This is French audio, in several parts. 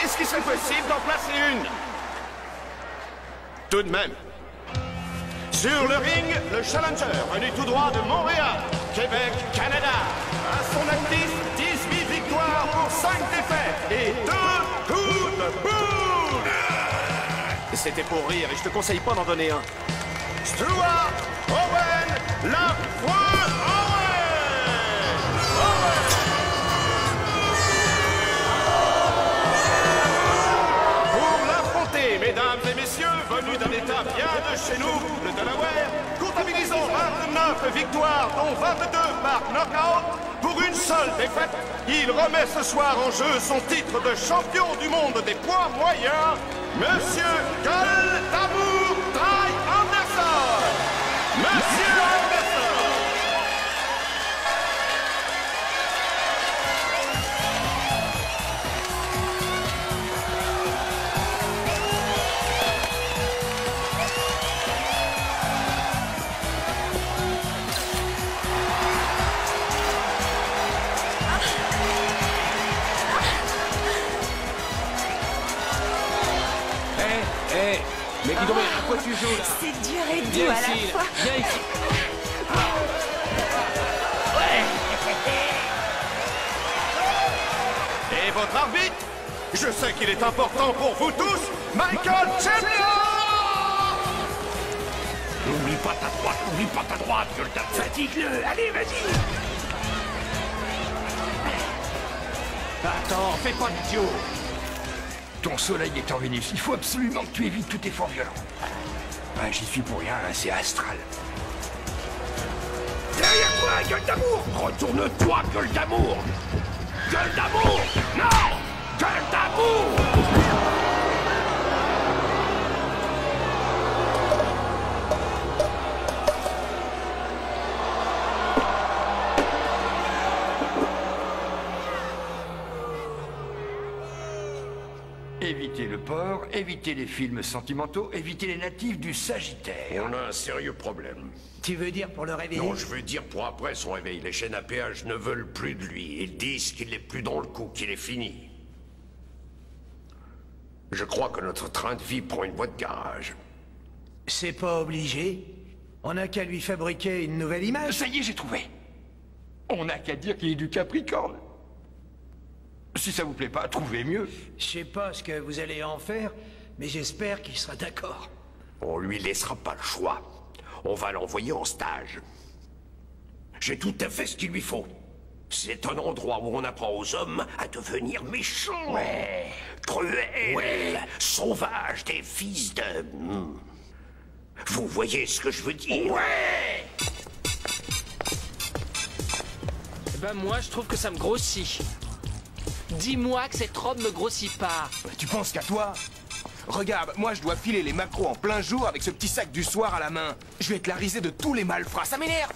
Est-ce qu'il serait possible d'en placer une? Tout de même. Sur le ring, le challenger venu tout droit de Montréal, Québec, Canada. À son actif, 18 victoires pour 5 défaites et 2 coups de boule. C'était pour rire et je te conseille pas d'en donner un. Stuart Owen, la foi mesdames et messieurs, venus d'un état bien de chez nous, le Delaware, comptabilisons 29 victoires, dont 22 par knockout, pour une seule défaite. Il remet ce soir en jeu son titre de champion du monde des poids moyens, Monsieur Goldamour Dry Anderson. Monsieur Anderson. Mais dis donc, à quoi tu joues là? C'est dur et doux à la fois. Viens ici. Et votre arbitre? Je sais qu'il est important pour vous tous, Michael Chandler! N'oublie pas ta droite, je le fatigue-le. Allez, vas-y. Attends, fais pas d'idiot. Ton soleil est en Vénus. Il faut absolument que tu évites tout effort violent. Ben, j'y suis pour rien, hein, c'est astral. Derrière toi, gueule d'amour! Retourne-toi, gueule d'amour! Gueule d'amour! Non! Gueule d'amour! Évitez le porc, évitez les films sentimentaux, évitez les natifs du Sagittaire. On a un sérieux problème. Tu veux dire pour le réveiller? Non, je veux dire pour après son réveil. Les chaînes à péage ne veulent plus de lui. Ils disent qu'il n'est plus dans le coup, qu'il est fini. Je crois que notre train de vie prend une voie de garage. C'est pas obligé. On n'a qu'à lui fabriquer une nouvelle image. Ça y est, j'ai trouvé. On n'a qu'à dire qu'il est du Capricorne. Si ça vous plaît pas, trouvez mieux. Je sais pas ce que vous allez en faire, mais j'espère qu'il sera d'accord. On lui laissera pas le choix. On va l'envoyer en stage. J'ai tout à fait ce qu'il lui faut. C'est un endroit où on apprend aux hommes à devenir méchants. Ouais. Cruels. Ouais. Sauvages, des fils de... Vous voyez ce que je veux dire? Ouais. Eh ben moi, je trouve que ça me grossit. Dis-moi que cette robe me grossit pas. Tu penses qu'à toi? Regarde, moi je dois filer les macros en plein jour avec ce petit sac du soir à la main. Je vais être la risée de tous les malfrats, ça m'énerve!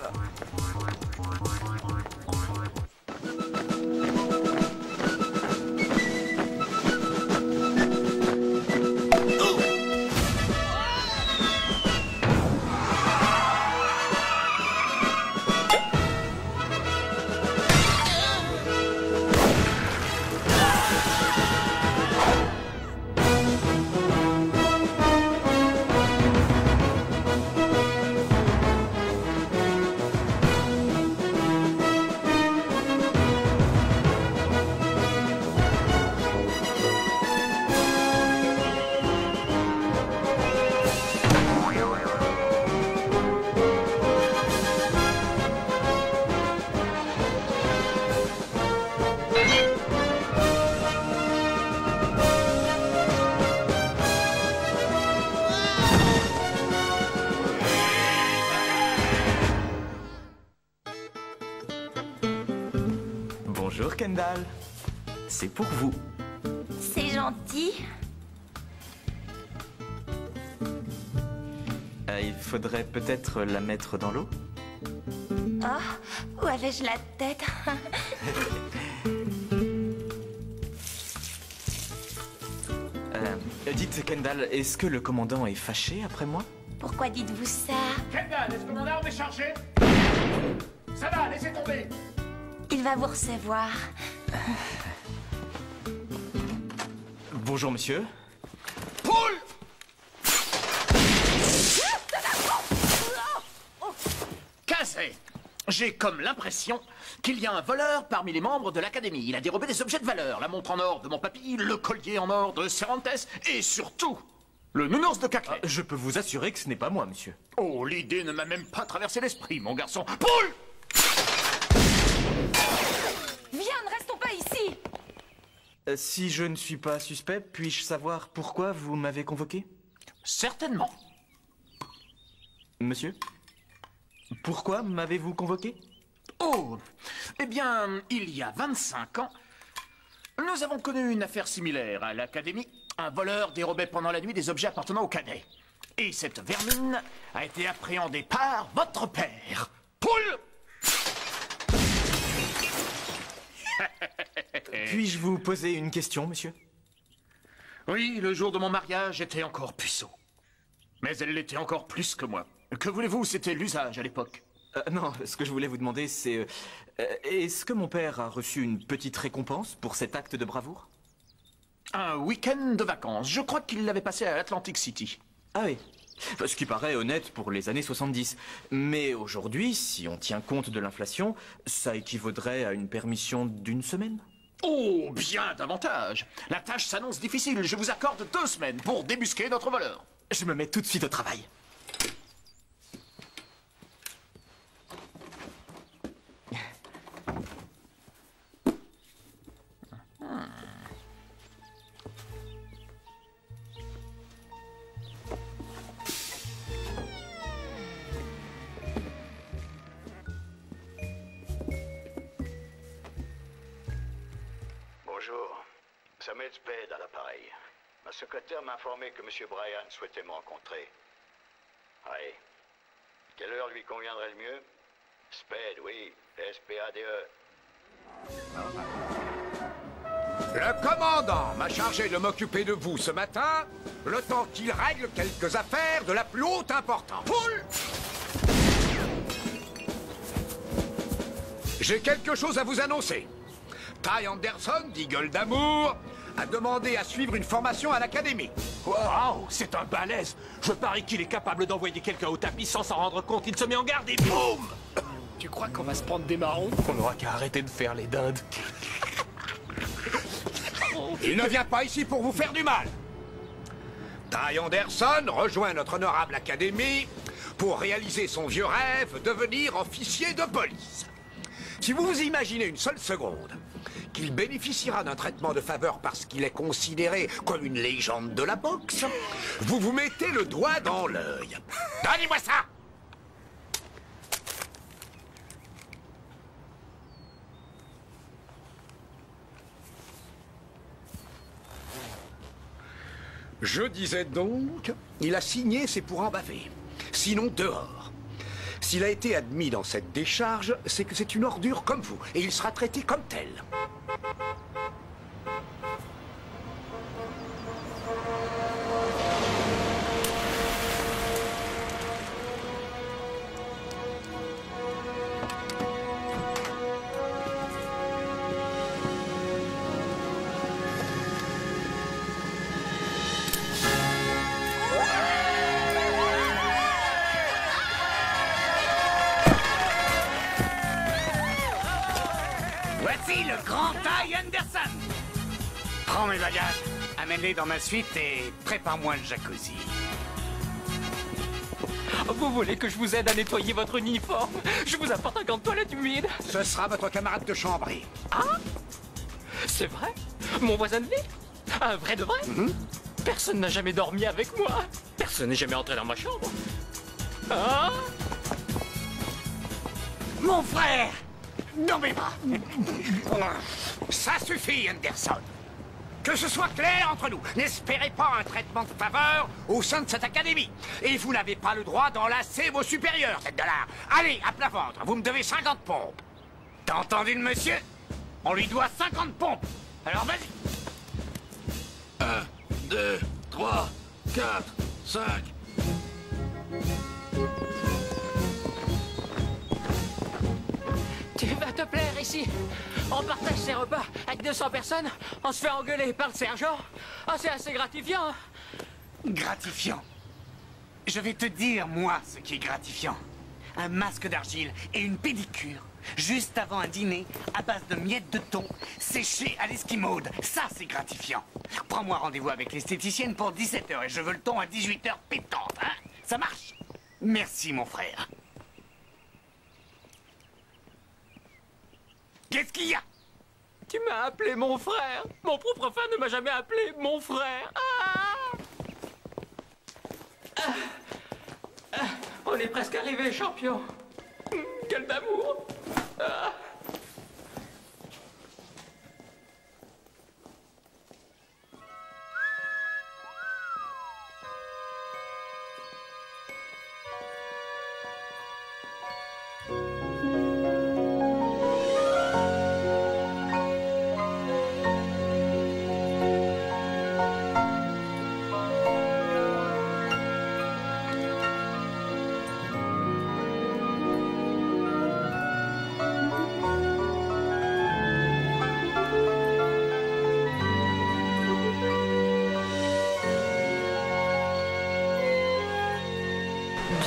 Bonjour Kendall, c'est pour vous. C'est gentil. Il faudrait peut-être la mettre dans l'eau. Oh, où avais-je la tête? Dites Kendall, est-ce que le commandant est fâché après moi? Pourquoi dites-vous ça? Kendall, est-ce que mon arme est chargée? Ça va, laissez tomber. Il va vous recevoir. Bonjour, monsieur. Poule! Casey, j'ai comme l'impression qu'il y a un voleur parmi les membres de l'Académie. Il a dérobé des objets de valeur. La montre en or de mon papy, le collier en or de Cervantes et surtout, le nounours de Caclès. Je peux vous assurer que ce n'est pas moi, monsieur. Oh, l'idée ne m'a même pas traversé l'esprit, mon garçon. Poule! Viens, ne restons pas ici. Si je ne suis pas suspect, puis-je savoir pourquoi vous m'avez convoqué? Certainement. Monsieur? Pourquoi m'avez-vous convoqué? Oh, eh bien, il y a 25 ans, nous avons connu une affaire similaire à l'Académie. Un voleur dérobait pendant la nuit des objets appartenant au cadet. Et cette vermine a été appréhendée par votre père. Poule! Puis-je vous poser une question, monsieur? Oui, le jour de mon mariage, j'étais encore puceau. Mais elle l'était encore plus que moi. Que voulez-vous, c'était l'usage à l'époque. Non, ce que je voulais vous demander, c'est... est-ce que mon père a reçu une petite récompense pour cet acte de bravoure? Un week-end de vacances. Je crois qu'il l'avait passé à Atlantic City. Ah oui. Ce qui paraît honnête pour les années 70. Mais aujourd'hui, si on tient compte de l'inflation, ça équivaudrait à une permission d'1 semaine? Oh, bien davantage. La tâche s'annonce difficile. Je vous accorde 2 semaines pour débusquer notre voleur. Je me mets tout de suite au travail. Bonjour, Samuel Spade à l'appareil. Ma secrétaire m'a informé que M. Bryan souhaitait me rencontrer. Oui. Quelle heure lui conviendrait le mieux? Spade, oui. S-P-A-D-E. Le commandant m'a chargé de m'occuper de vous ce matin, le temps qu'il règle quelques affaires de la plus haute importance. Poule! J'ai quelque chose à vous annoncer. Ty Anderson, dit Gueule d'Amour, a demandé à suivre une formation à l'Académie. Waouh, c'est un balèze. Je parie qu'il est capable d'envoyer quelqu'un au tapis sans s'en rendre compte. Il se met en garde et boum! Tu crois qu'on va se prendre des marrons? On n'aura qu'à arrêter de faire les dindes. Il ne vient pas ici pour vous faire du mal. Ty Anderson rejoint notre honorable Académie pour réaliser son vieux rêve, devenir officier de police. Si vous vous imaginez une seule seconde qu'il bénéficiera d'un traitement de faveur parce qu'il est considéré comme une légende de la boxe, vous vous mettez le doigt dans l'œil. Donnez-moi ça! Je disais donc, il a signé, c'est pour en baver. Sinon, dehors. S'il a été admis dans cette décharge, c'est que c'est une ordure comme vous, et il sera traité comme tel. Voici le grand Ty Anderson. Prends mes bagages, amène-les dans ma suite et prépare-moi le jacuzzi. Vous voulez que je vous aide à nettoyer votre uniforme? Je vous apporte un gant de toilette humide. Ce sera votre camarade de chambrée. Ah? C'est vrai? Mon voisin de lit? Un vrai de vrai? Personne n'a jamais dormi avec moi. Personne n'est jamais entré dans ma chambre. Ah? Mon frère! Dans mes bras! Ça suffit, Anderson. Que ce soit clair entre nous, n'espérez pas un traitement de faveur au sein de cette académie. Et vous n'avez pas le droit d'enlacer vos supérieurs, tête de l'art. Allez, à plat ventre, vous me devez 50 pompes. T'as entendu le monsieur? On lui doit 50 pompes. Alors vas-y. 1, 2, 3, 4, 5... Tu vas te plaire ici. On partage ses repas avec 200 personnes, on se fait engueuler par le sergent. Ah, c'est assez gratifiant. Gratifiant. Je vais te dire, moi, ce qui est gratifiant. Un masque d'argile et une pédicure, juste avant un dîner, à base de miettes de thon, séchées à l'esquimaude. Ça, c'est gratifiant. Prends-moi rendez-vous avec l'esthéticienne pour 17h et je veux le thon à 18h pétante, hein? Ça marche? Merci, mon frère. Qu'est-ce qu'il y a? Tu m'as appelé mon frère. Mon propre frère ne m'a jamais appelé mon frère. On est presque arrivé, champion. Quel d'amour.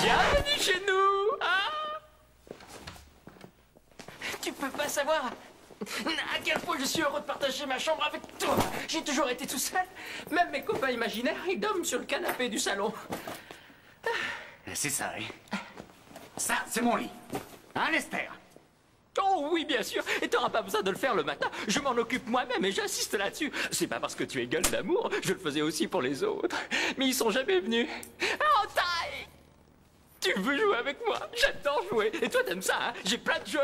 Bienvenue chez nous, hein? Tu peux pas savoir à quel point je suis heureux de partager ma chambre avec toi. J'ai toujours été tout seul. Même mes copains imaginaires, ils dorment sur le canapé du salon. C'est ça, hein? Ça, c'est mon lit. Hein, Lester? Oh oui, bien sûr. Et t'auras pas besoin de le faire le matin. Je m'en occupe moi-même et j'insiste là-dessus. C'est pas parce que tu es gueule d'amour. Je le faisais aussi pour les autres. Mais ils sont jamais venus. Oh, taille! Tu veux jouer avec moi? J'adore jouer. Et toi, t'aimes ça, hein? J'ai plein de jeux.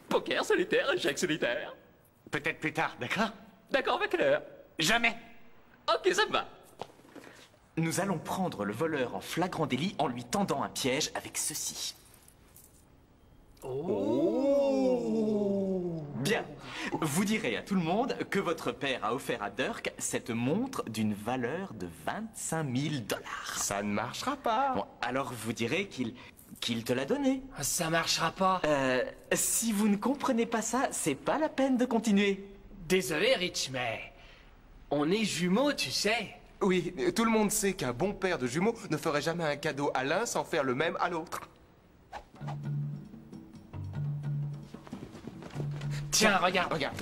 Poker solitaire, échec solitaire. Peut-être plus tard, d'accord? D'accord, avec l'heure. Jamais. Ok, ça me va. Nous allons prendre le voleur en flagrant délit en lui tendant un piège avec ceci. Oh. Bien. Vous direz à tout le monde que votre père a offert à Dirk cette montre d'une valeur de 25 000 $. Ça ne marchera pas. Bon, alors vous direz qu'il te l'a donné. Ça marchera pas. Si vous ne comprenez pas ça, c'est pas la peine de continuer. Désolé, Rich, mais on est jumeaux, tu sais. Oui, tout le monde sait qu'un bon père de jumeaux ne ferait jamais un cadeau à l'un sans faire le même à l'autre. Tiens, regarde. Regarde.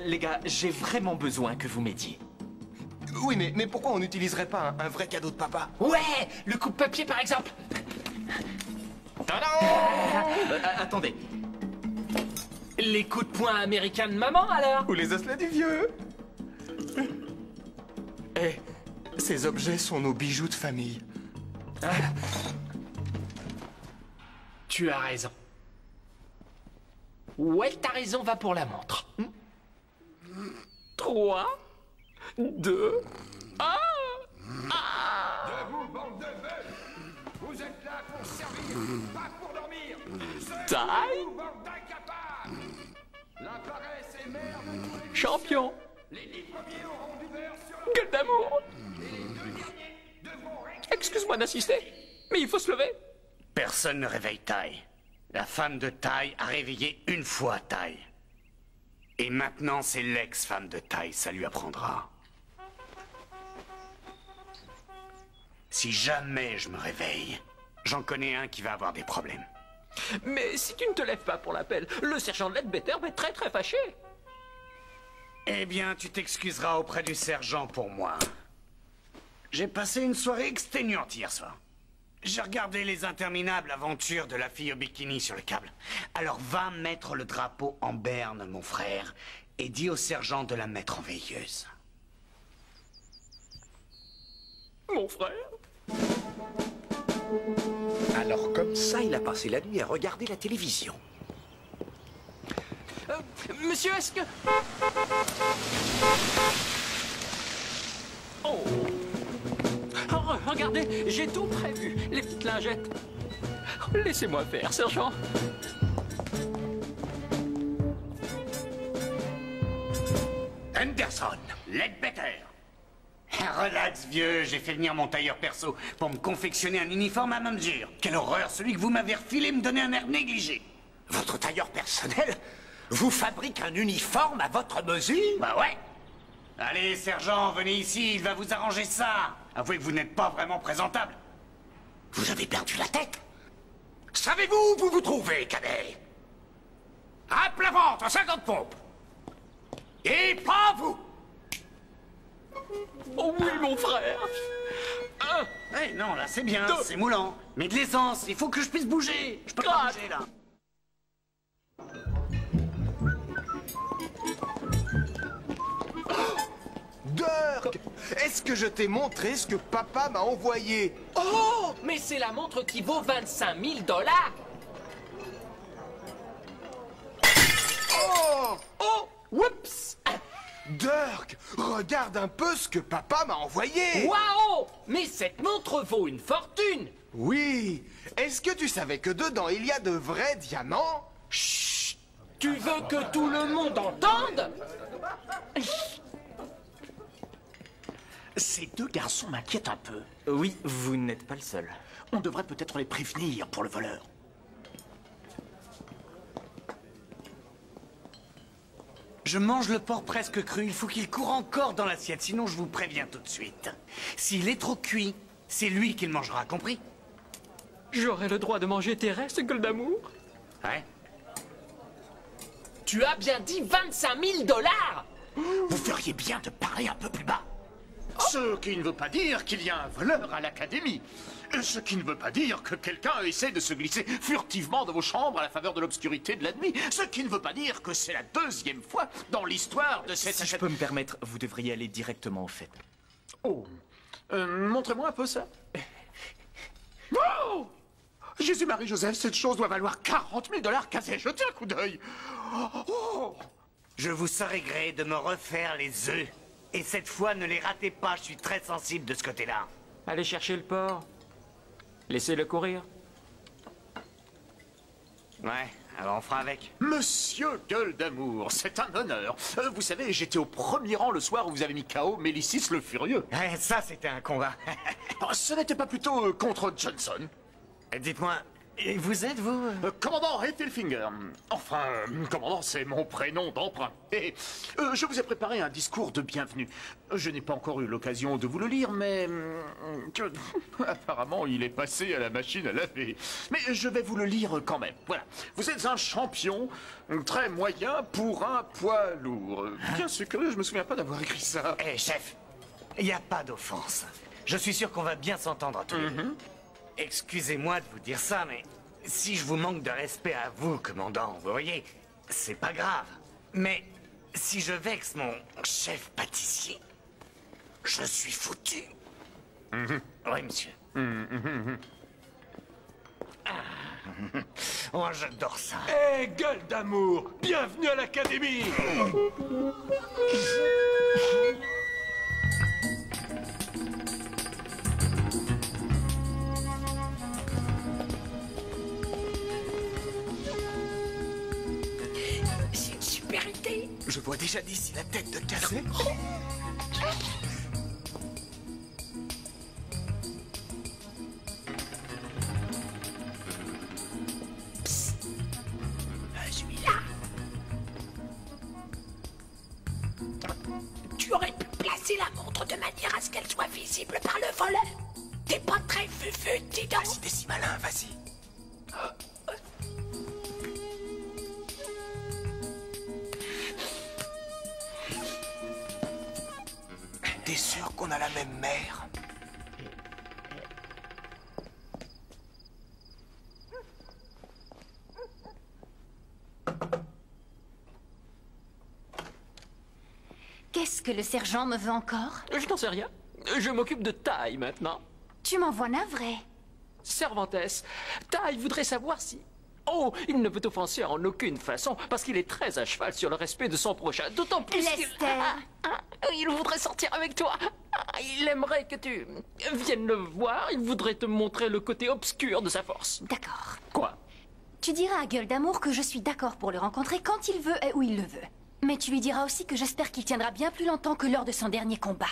Les gars, j'ai vraiment besoin que vous m'aidiez. Oui, mais pourquoi on n'utiliserait pas un vrai cadeau de papa? Ouais, le coupe-papier, par exemple. Attendez. Les coups de poing américains de maman, alors? Ou les osselets du vieux? Eh, ces objets sont nos bijoux de famille. Tu as raison. Ouais, t'as raison, va pour la montre. 3, 2, 1. Debout, bande de bœufs! Vous êtes là pour servir, pas pour dormir! Taille. Bande d'incapables! La paresse est mère de tous les Champion. Les 10 premiers auront du beurre sur leur... Gueule d'amour. Et les 2 derniers devront récupérer... Excuse-moi d'insister, mais il faut se lever. Personne ne réveille Ty. La femme de Ty a réveillé une fois Ty. Et maintenant, c'est l'ex-femme de Ty, ça lui apprendra. Si jamais je me réveille, j'en connais un qui va avoir des problèmes. Mais si tu ne te lèves pas pour l'appel, le sergent Ledbetter va être très très fâché. Eh bien, tu t'excuseras auprès du sergent pour moi. J'ai passé une soirée exténuante hier soir. J'ai regardé les interminables aventures de la fille au bikini sur le câble. Alors va mettre le drapeau en berne, mon frère, et dis au sergent de la mettre en veilleuse. Mon frère. Alors comme ça, il a passé la nuit à regarder la télévision. Monsieur, est-ce que... Oh. Oh, regardez, j'ai tout prévu. Les petites lingettes. Laissez-moi faire, sergent. Anderson, Ledbetter. Relax, vieux, j'ai fait venir mon tailleur perso pour me confectionner un uniforme à ma mesure. Quelle horreur, celui que vous m'avez refilé me donnait un air négligé. Votre tailleur personnel vous fabrique un uniforme à votre mesure? Bah ouais. Allez, sergent, venez ici, il va vous arranger ça. Avouez que vous n'êtes pas vraiment présentable. Vous avez perdu la tête? Savez-vous où vous vous trouvez, cadet? À plat ventre, 50 pompes. Et pas vous. Oh oui, mon frère. Eh non, là c'est bien, c'est moulant. Mais de l'essence, il faut que je puisse bouger. Je peux pas bouger là. Dirk! Est-ce que je t'ai montré ce que papa m'a envoyé? Oh, mais c'est la montre qui vaut 25 000 $. Oh! Oh, oups! Dirk, regarde un peu ce que papa m'a envoyé! Waouh! Mais cette montre vaut une fortune! Oui! Est-ce que tu savais que dedans il y a de vrais diamants? Chut! Tu veux que tout le monde entende? Ces deux garçons m'inquiètent un peu. Oui, vous n'êtes pas le seul. On devrait peut-être les prévenir pour le voleur. Je mange le porc presque cru, il faut qu'il court encore dans l'assiette, sinon je vous préviens tout de suite. S'il est trop cuit, c'est lui qui le mangera, compris? J'aurai le droit de manger tes restes, gueule d'amour? Ouais. Tu as bien dit 25 000 $! Vous feriez bien de parler un peu plus bas. Ce qui ne veut pas dire qu'il y a un voleur à l'académie. Ce qui ne veut pas dire que quelqu'un essaie de se glisser furtivement dans vos chambres à la faveur de l'obscurité de la nuit. Ce qui ne veut pas dire que c'est la deuxième fois dans l'histoire de cette... Si je peux me permettre, vous devriez aller directement au fait. Oh, montrez-moi un peu ça. Oh! Jésus-Marie-Joseph, cette chose doit valoir 40 000 $. Qu'à-je jeter un coup d'œil? Oh! Je vous saurai gré de me refaire les œufs. Et cette fois, ne les ratez pas, je suis très sensible de ce côté-là. Allez chercher le porc. Laissez-le courir. Ouais, alors on fera avec. Monsieur Gueule d'Amour, c'est un honneur. Vous savez, j'étais au premier rang le soir où vous avez mis KO Mélicis le Furieux. Ouais, ça, c'était un combat. Ce n'était pas plutôt contre Johnson? Dites-moi, et vous êtes, vous Commandant Heffelfinger. Enfin, commandant, c'est mon prénom d'emprunt. Et je vous ai préparé un discours de bienvenue. Je n'ai pas encore eu l'occasion de vous le lire, mais... apparemment, il est passé à la machine à laver. Mais je vais vous le lire quand même. Voilà. Vous êtes un champion très moyen pour un poids lourd. Bien sûr que je me souviens pas d'avoir écrit ça. Eh, chef, il n'y a pas d'offense. Je suis sûr qu'on va bien s'entendre à tous les deux. Excusez-moi de vous dire ça, mais si je vous manque de respect à vous, commandant, vous voyez, c'est pas grave. Mais si je vexe mon chef pâtissier, je suis foutu. Oui, monsieur. Oh, j'adore ça. Hé, gueule d'amour, bienvenue à l'académie. C'est une super idée. Je vois déjà d'ici la tête de cassé. Celui-là. Tu aurais pu placer la montre de manière à ce qu'elle soit visible par le voleur. T'es pas très fufu, dis donc. Vas-y, t'es si malin, vas-y. T'es sûr qu'on a la même mère? Qu'est-ce que le sergent me veut encore? Je n'en sais rien. Je m'occupe de Taille maintenant. Tu m'envoies navré. Cervantès, Taille voudrait savoir si... Oh, il ne peut offenser en aucune façon, parce qu'il est très à cheval sur le respect de son prochain. D'autant plus qu'il... Lester. Il voudrait sortir avec toi. Il aimerait que tu viennes le voir. Il voudrait te montrer le côté obscur de sa force. D'accord. Quoi? Tu diras à Gueule d'Amour que je suis d'accord pour le rencontrer quand il veut et où il le veut. Mais tu lui diras aussi que j'espère qu'il tiendra bien plus longtemps que lors de son dernier combat.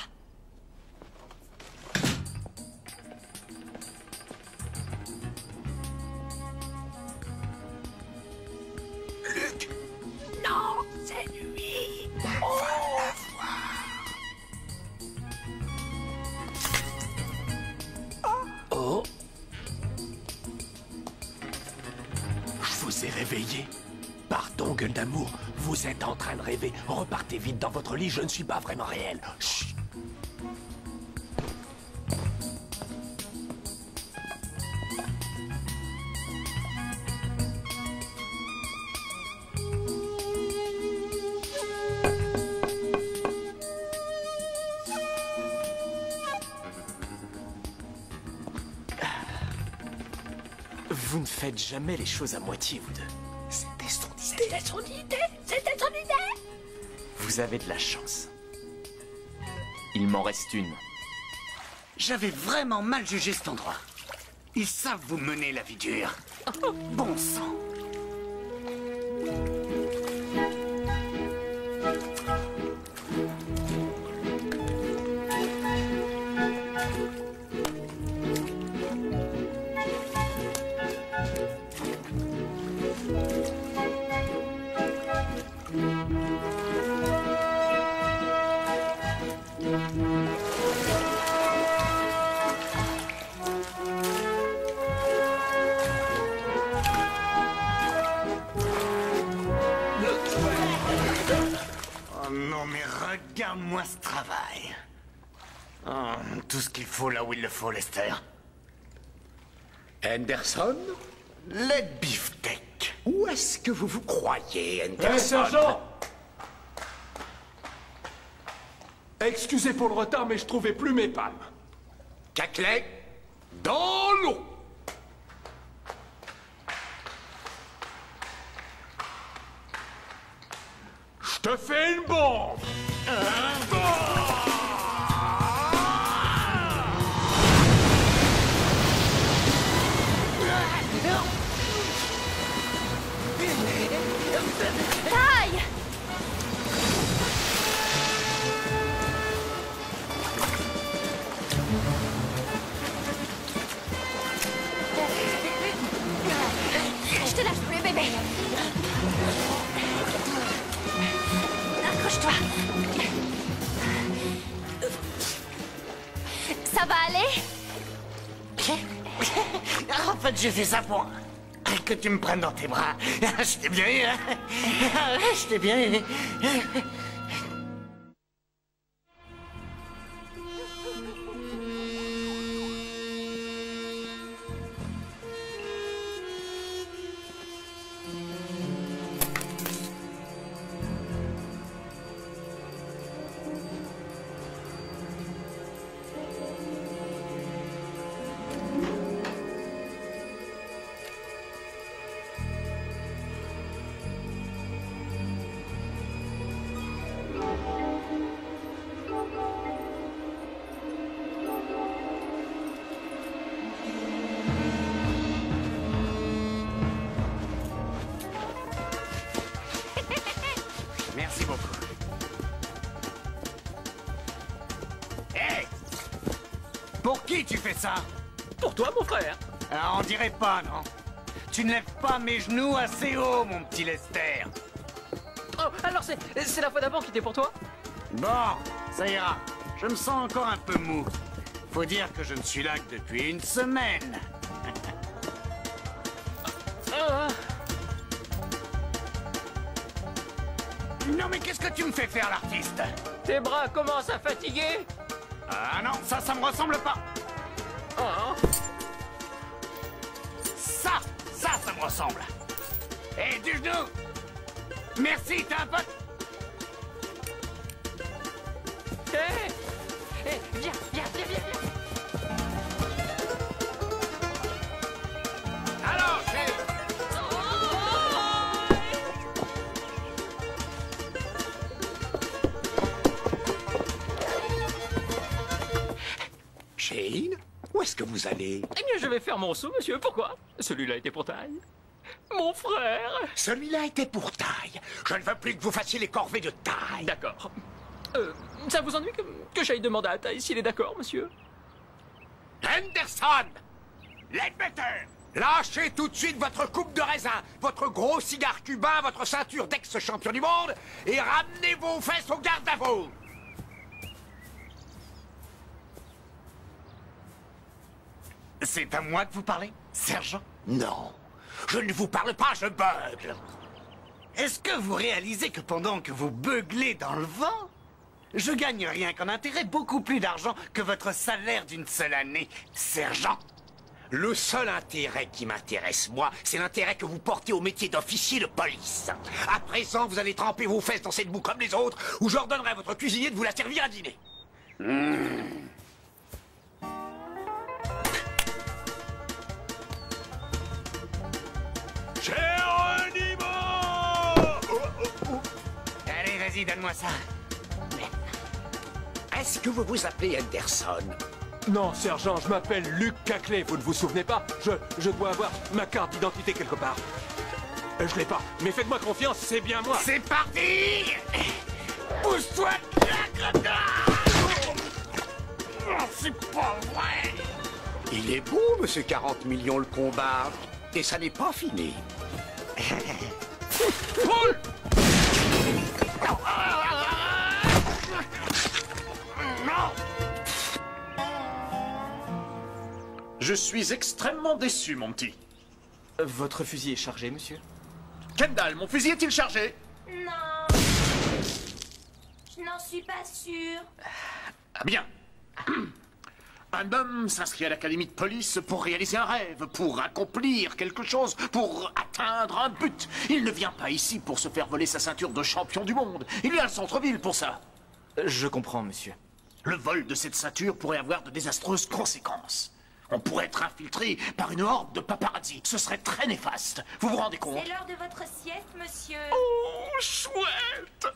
Gueule d'amour, vous êtes en train de rêver. Repartez vite dans votre lit, je ne suis pas vraiment réel. Chut. Vous ne faites jamais les choses à moitié, vous deux. C'était son idée. C'était son idée. Vous avez de la chance. Il m'en reste une. J'avais vraiment mal jugé cet endroit. Ils savent vous mener la vie dure. Bon sang. Non mais regarde-moi ce travail. Oh, tout ce qu'il faut là où il le faut, Lester. Henderson? Les beefsteaks. Où est-ce que vous vous croyez, Hé, Henderson? sergent! Excusez pour le retard, mais je trouvais plus mes palmes. Caclay, dans l'eau! Je te fais une bombe! Taille! Je te lâche plus, bébé. Accroche-toi. Ça va aller? En fait, j'ai fait ça pour que tu me prennes dans tes bras. Je t'ai bien eu, hein? Je t'ai bien eu. Merci beaucoup. Hé! Pour qui tu fais ça? Pour toi, mon frère. Ah, on dirait pas, non? Tu ne lèves pas mes genoux assez haut, mon petit Lester. Oh, alors c'est la fois d'avant qui était pour toi? Bon, ça ira. Je me sens encore un peu mou. Faut dire que je ne suis là que depuis une semaine. Non mais qu'est-ce que tu me fais faire, l'artiste? Tes bras commencent à fatiguer. Ah non, ça me ressemble pas. Oh. Ça me ressemble. Hé, du genou. Merci, t'as un pote? Hé, viens. Alors, Shane, où est-ce que vous allez? Eh bien, je vais faire mon saut, monsieur. Pourquoi? Celui-là était pour taille. Mon frère. Celui-là était pour taille. Je ne veux plus que vous fassiez les corvées de taille. D'accord. Ça vous ennuie que j'aille demander à taille s'il est d'accord, monsieur? Henderson! Ledbetter! Lâchez tout de suite votre coupe de raisin, votre gros cigare cubain, votre ceinture d'ex-champion du monde et ramenez vos fesses au garde à vous! C'est à moi de vous parler, sergent? Non, je ne vous parle pas, je bugle. Est-ce que vous réalisez que pendant que vous beuglez dans le vent, je gagne rien qu'en intérêt, beaucoup plus d'argent que votre salaire d'une seule année, sergent? Le seul intérêt qui m'intéresse, moi, c'est l'intérêt que vous portez au métier d'officier de police. À présent, vous allez tremper vos fesses dans cette boue comme les autres, ou j'ordonnerai à votre cuisinier de vous la servir à dîner. Géronimo! Allez, vas-y, donne-moi ça. Est-ce que vous vous appelez Anderson? Non, sergent, je m'appelle Luc Caclay, vous ne vous souvenez pas? Je dois avoir ma carte d'identité quelque part. Je l'ai pas, mais faites-moi confiance, c'est bien moi. C'est parti! Pousse-toi de la grenade! Oh, c'est pas vrai! Il est beau, monsieur 40 millions, le combat. Et ça n'est pas fini. Paul! Je suis extrêmement déçu, mon petit. Votre fusil est chargé, monsieur? Kendall, mon fusil est-il chargé? Non. Je n'en suis pas sûre. Bien. Un homme s'inscrit à l'académie de police pour réaliser un rêve, pour accomplir quelque chose, pour atteindre un but. Il ne vient pas ici pour se faire voler sa ceinture de champion du monde. Il y a le centre-ville pour ça. Je comprends, monsieur. Le vol de cette ceinture pourrait avoir de désastreuses conséquences. On pourrait être infiltré par une horde de paparazzi. Ce serait très néfaste. Vous vous rendez compte? C'est l'heure de votre sieste, monsieur. Oh, chouette!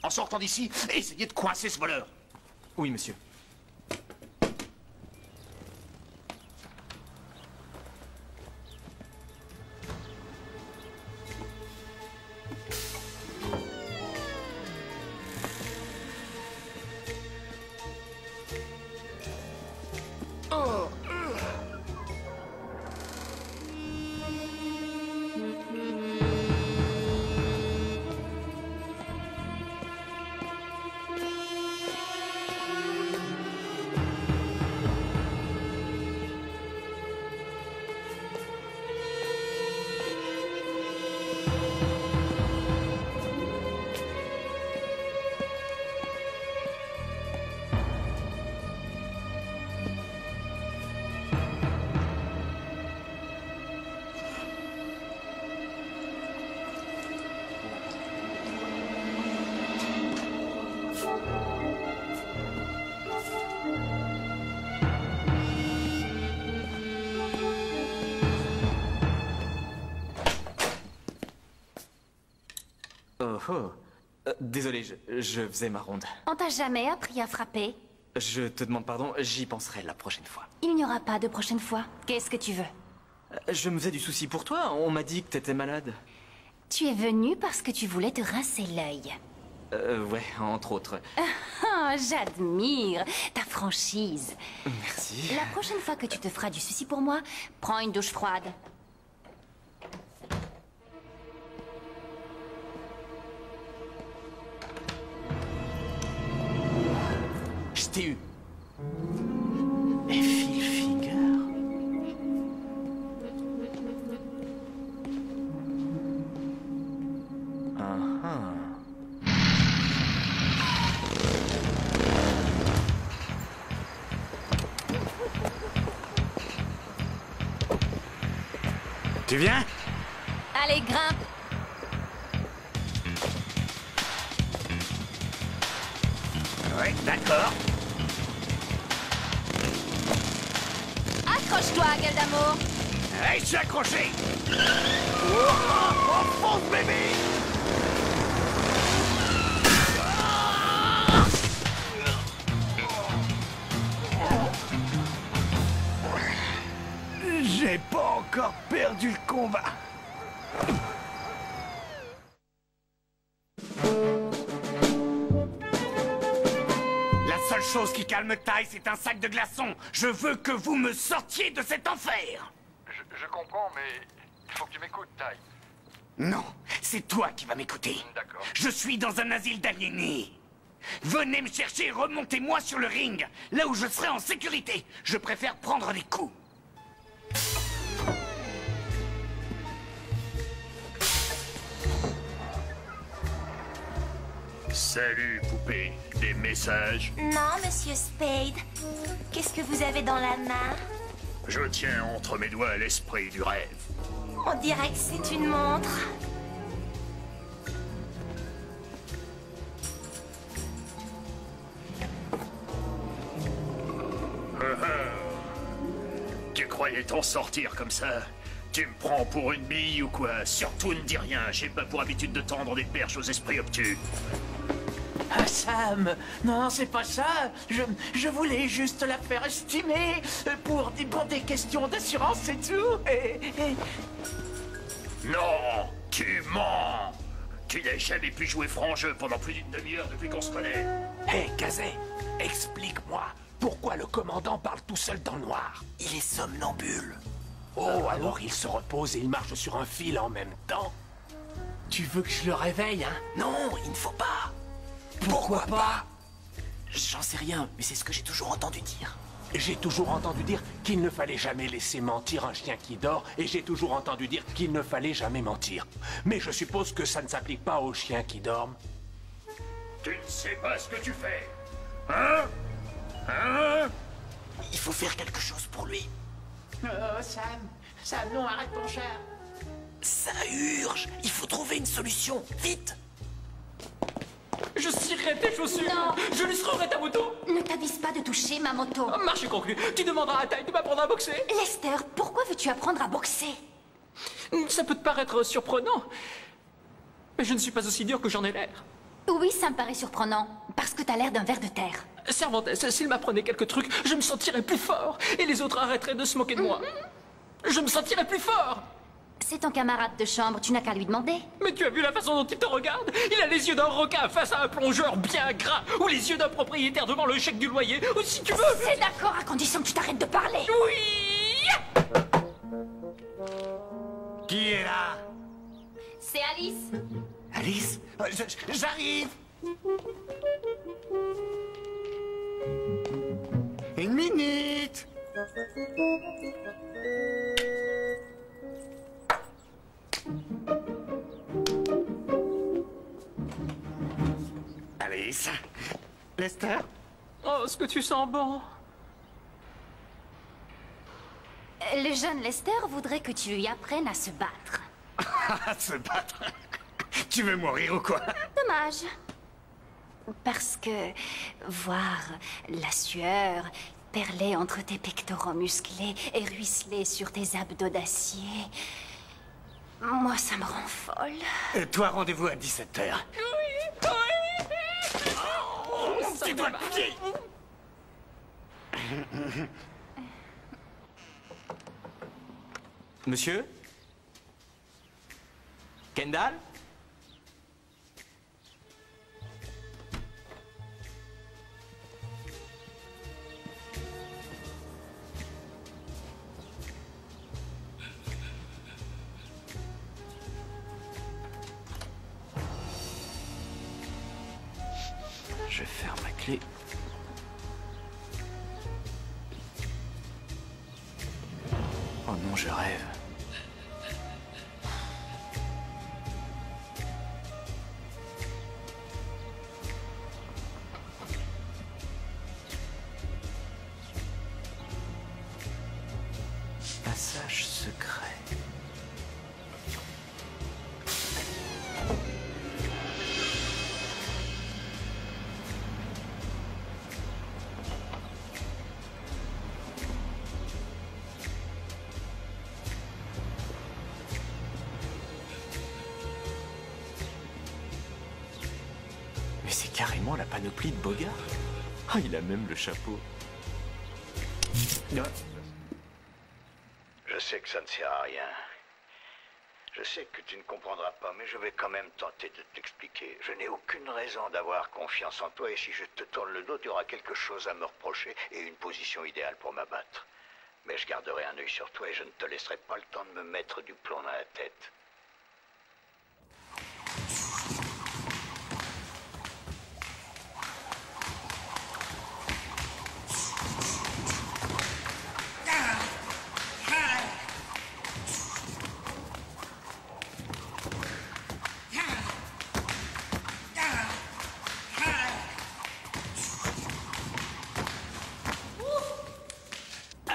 En sortant d'ici, essayez de coincer ce voleur. Oui, monsieur. Oh. Désolé, je faisais ma ronde. On t'a jamais appris à frapper? Je te demande pardon, j'y penserai la prochaine fois. Il n'y aura pas de prochaine fois. Qu'est-ce que tu veux? Je me faisais du souci pour toi, on m'a dit que t'étais malade. Tu es venu parce que tu voulais te rincer l'œil. Ouais, entre autres. Ah, j'admire ta franchise. Merci. La prochaine fois que tu te feras du souci pour moi, prends une douche froide. Je t'ai eu. Et Phil Finger. Tu viens? Allez, grimpe. Ouais, d'accord. Accroche-toi, gueule d'amour. Hey, je suis accroché. Oh, fonce, bébé. J'ai pas encore perdu le combat. La seule chose qui calme Ty, c'est un sac de glaçons. Je veux que vous me sortiez de cet enfer. Je comprends, mais il faut que tu m'écoutes, Ty. Non, c'est toi qui vas m'écouter. D'accord. Je suis dans un asile d'aliénés. Venez me chercher et remontez-moi sur le ring, là où je serai en sécurité. Je préfère prendre des coups. Salut, poupée. Des messages? Non, monsieur Spade. Qu'est-ce que vous avez dans la main? Je tiens entre mes doigts l'esprit du rêve. On dirait que c'est une montre. Tu croyais t'en sortir comme ça? Tu me prends pour une bille ou quoi? Surtout ne dis rien, j'ai pas pour habitude de tendre des perches aux esprits obtus. Ah, Sam, non, c'est pas ça. Je voulais juste la faire estimer pour des questions d'assurance et tout. Non, tu mens. Tu n'as jamais pu jouer franc jeu pendant plus d'une demi-heure depuis qu'on se connaît. Hé, Kazé, explique-moi. Pourquoi le commandant parle tout seul dans le noir? Il est somnambule. Oh, alors il se repose et il marche sur un fil en même temps? Tu veux que je le réveille, hein? Non, il ne faut pas. Pourquoi pas? J'en sais rien, mais c'est ce que j'ai toujours entendu dire. J'ai toujours entendu dire qu'il ne fallait jamais laisser mentir un chien qui dort, et j'ai toujours entendu dire qu'il ne fallait jamais mentir. Mais je suppose que ça ne s'applique pas aux chiens qui dorment. Tu ne sais pas ce que tu fais. Hein? Hein? Il faut faire quelque chose pour lui. Sam, non, arrête ton chat. Ça urge. Il faut trouver une solution. Vite. Je cirerai tes chaussures. Non. Je lustrerai ta moto. Ne t'avise pas de toucher ma moto. Marché conclu. Tu demanderas à Ty de m'apprendre à boxer. Lester, pourquoi veux-tu apprendre à boxer? Ça peut te paraître surprenant, mais je ne suis pas aussi dur que j'en ai l'air. Oui, ça me paraît surprenant, parce que t'as l'air d'un ver de terre. Cervantes, s'il m'apprenait quelques trucs, je me sentirais plus fort, et les autres arrêteraient de se moquer de moi. Je me sentirais plus fort. C'est ton camarade de chambre, tu n'as qu'à lui demander. Mais tu as vu la façon dont il te regarde? Il a les yeux d'un requin face à un plongeur bien gras, ou les yeux d'un propriétaire devant le chèque du loyer, ou si tu veux... C'est d'accord, à condition que tu t'arrêtes de parler. Oui. Qui est là? C'est Alice. Alice? J'arrive. Une minute. Alice? Lester? Oh, ce que tu sens bon. Le jeune Lester voudrait que tu lui apprennes à se battre. Se battre? Tu veux mourir ou quoi? Dommage. Parce que voir la sueur perler entre tes pectoraux musclés et ruisseler sur tes abdos d'acier, moi, ça me rend folle. Et toi, rendez-vous à 17h. Oui. Oh, tu dois le pied. Monsieur? Kendall? Je ferme la clé. Oh non, je rêve. Passage secret. Mais c'est carrément la panoplie de Bogart. Ah, il a même le chapeau. Je sais que ça ne sert à rien. Je sais que tu ne comprendras pas, mais je vais quand même tenter de t'expliquer. Je n'ai aucune raison d'avoir confiance en toi, et si je te tourne le dos, tu auras quelque chose à me reprocher et une position idéale pour m'abattre. Mais je garderai un œil sur toi et je ne te laisserai pas le temps de me mettre du plomb dans la tête.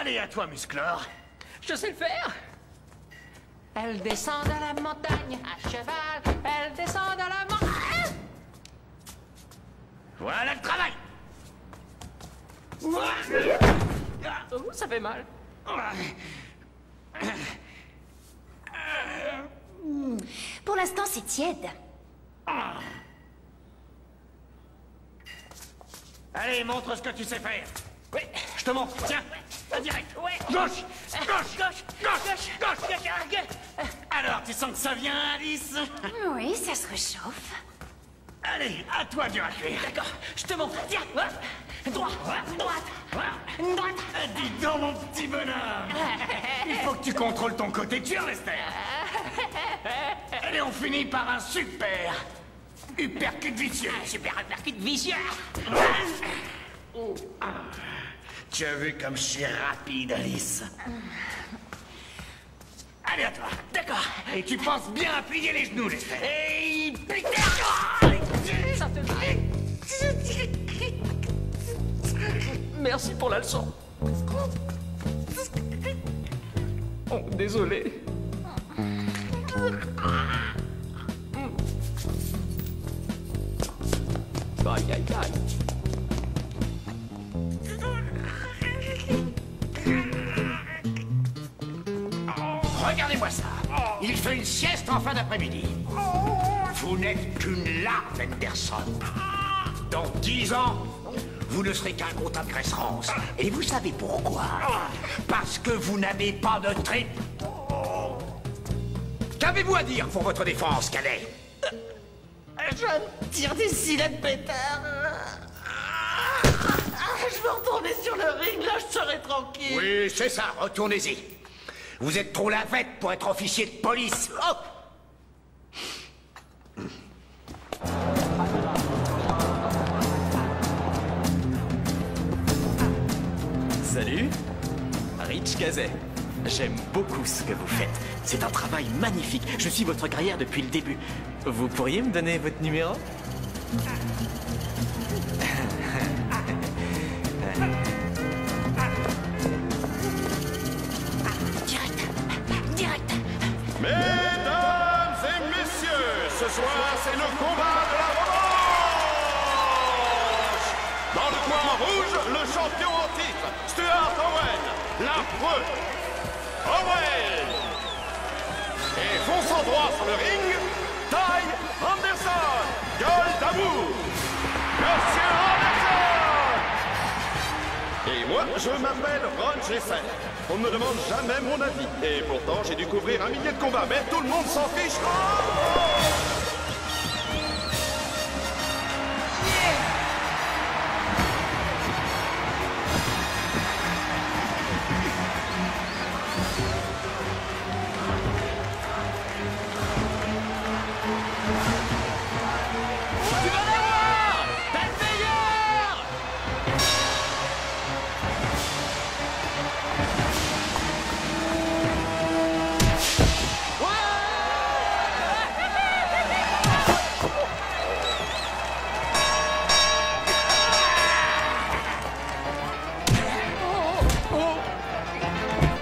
Allez, à toi, Musclor. Je sais le faire. Elle descend de la montagne à cheval. Elle descend de la montagne. Voilà le travail. Oh, ça fait mal. Pour l'instant, c'est tiède. Allez, montre ce que tu sais faire. Oui, je te montre. Tiens, direct. Ouais. Gauche, Gauche. Alors, tu sens que ça vient, Alice? Oui, ça se réchauffe. Allez, à toi du racler. D'accord, je te montre. Tiens, droite. Dis donc, mon petit bonhomme. Il faut que tu contrôles ton côté dur, Lester. Allez, on finit par un super uppercut vicieux. Super uppercut vicieux. Tu as vu comme je suis rapide, Alice? Allez, à toi. D'accord. Et tu penses bien à plier les genoux, Lester. Et Ça fait mal. Merci pour la leçon. Oh, désolé. Aïe, aïe, aïe. Regardez-moi ça. Il fait une sieste en fin d'après-midi. Vous n'êtes qu'une larve, Anderson. Dans 10 ans, vous ne serez qu'un comptable Gressrance. Et vous savez pourquoi? Parce que vous n'avez pas de trip. Qu'avez-vous à dire pour votre défense, cadet? Je tire des cylindres pétards. Je veux retourner sur le ring, là je serai tranquille. Oui, c'est ça, retournez-y. Vous êtes trop lavette pour être officier de police. Oh! Salut, Rich Kazay. J'aime beaucoup ce que vous faites. C'est un travail magnifique. Je suis votre carrière depuis le début. Vous pourriez me donner votre numéro? Direct. Mesdames et messieurs, ce soir, c'est le combat de la revanche! Dans le coin rouge, le champion en titre, Stuart Owen, l'affreux Owen! Et fonçant droit sur le ring, Ty Anderson, gueule d'amour! Monsieur Anderson! Et moi, je m'appelle Ron Jessen. On ne me demande jamais mon avis. Et pourtant, j'ai dû couvrir 1 millier de combats, mais tout le monde s'en fiche. Oh! Tu vas l'avoir! T'es le meilleur!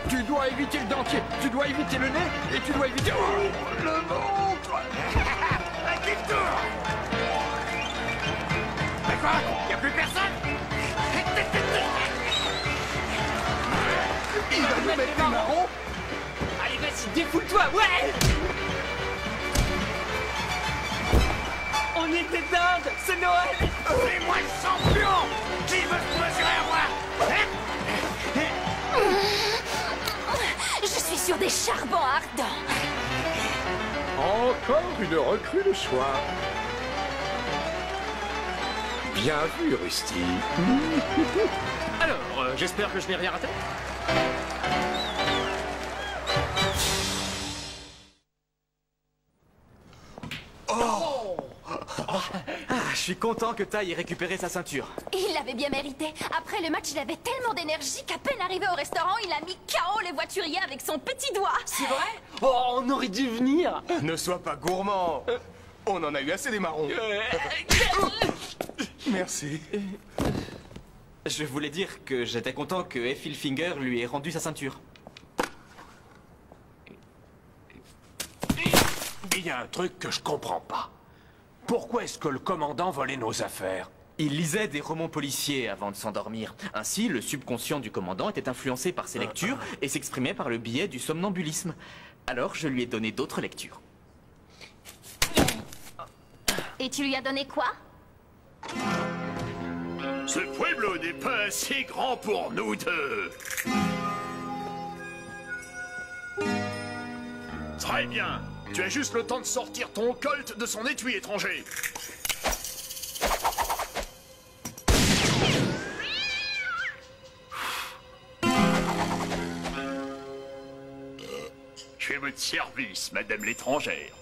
Tu dois éviter le dentier, tu dois éviter le nez et tu dois éviter le ventre. À qui le tour? Mais quoi? Y'a plus personne? Il va nous mettre des marrons. Allez, vas-y, défoule-toi, ouais! On était dingue, c'est Noël! C'est moi le champion! Qui veut se mesurer à moi? Je suis sur des charbons ardents. Encore une recrue de choix. Bien vu, Rusty. Alors, j'espère que je n'ai rien raté. Je suis content que Ty ait récupéré sa ceinture. Il l'avait bien mérité. Après le match, il avait tellement d'énergie qu'à peine arrivé au restaurant, il a mis KO les voituriers avec son petit doigt. C'est vrai? Oh, on aurait dû venir. Ne sois pas gourmand. On en a eu assez des marrons. Merci. Je voulais dire que j'étais content que Effilfinger lui ait rendu sa ceinture. Il y a un truc que je comprends pas. Pourquoi est-ce que le commandant volait nos affaires? Il lisait des romans policiers avant de s'endormir. Ainsi, le subconscient du commandant était influencé par ses lectures et s'exprimait par le biais du somnambulisme. Alors, je lui ai donné d'autres lectures. Et tu lui as donné quoi? Ce pueblo n'est pas assez grand pour nous deux. Très bien. Tu as juste le temps de sortir ton colt de son étui étranger. Je suis à votre service, madame l'étrangère.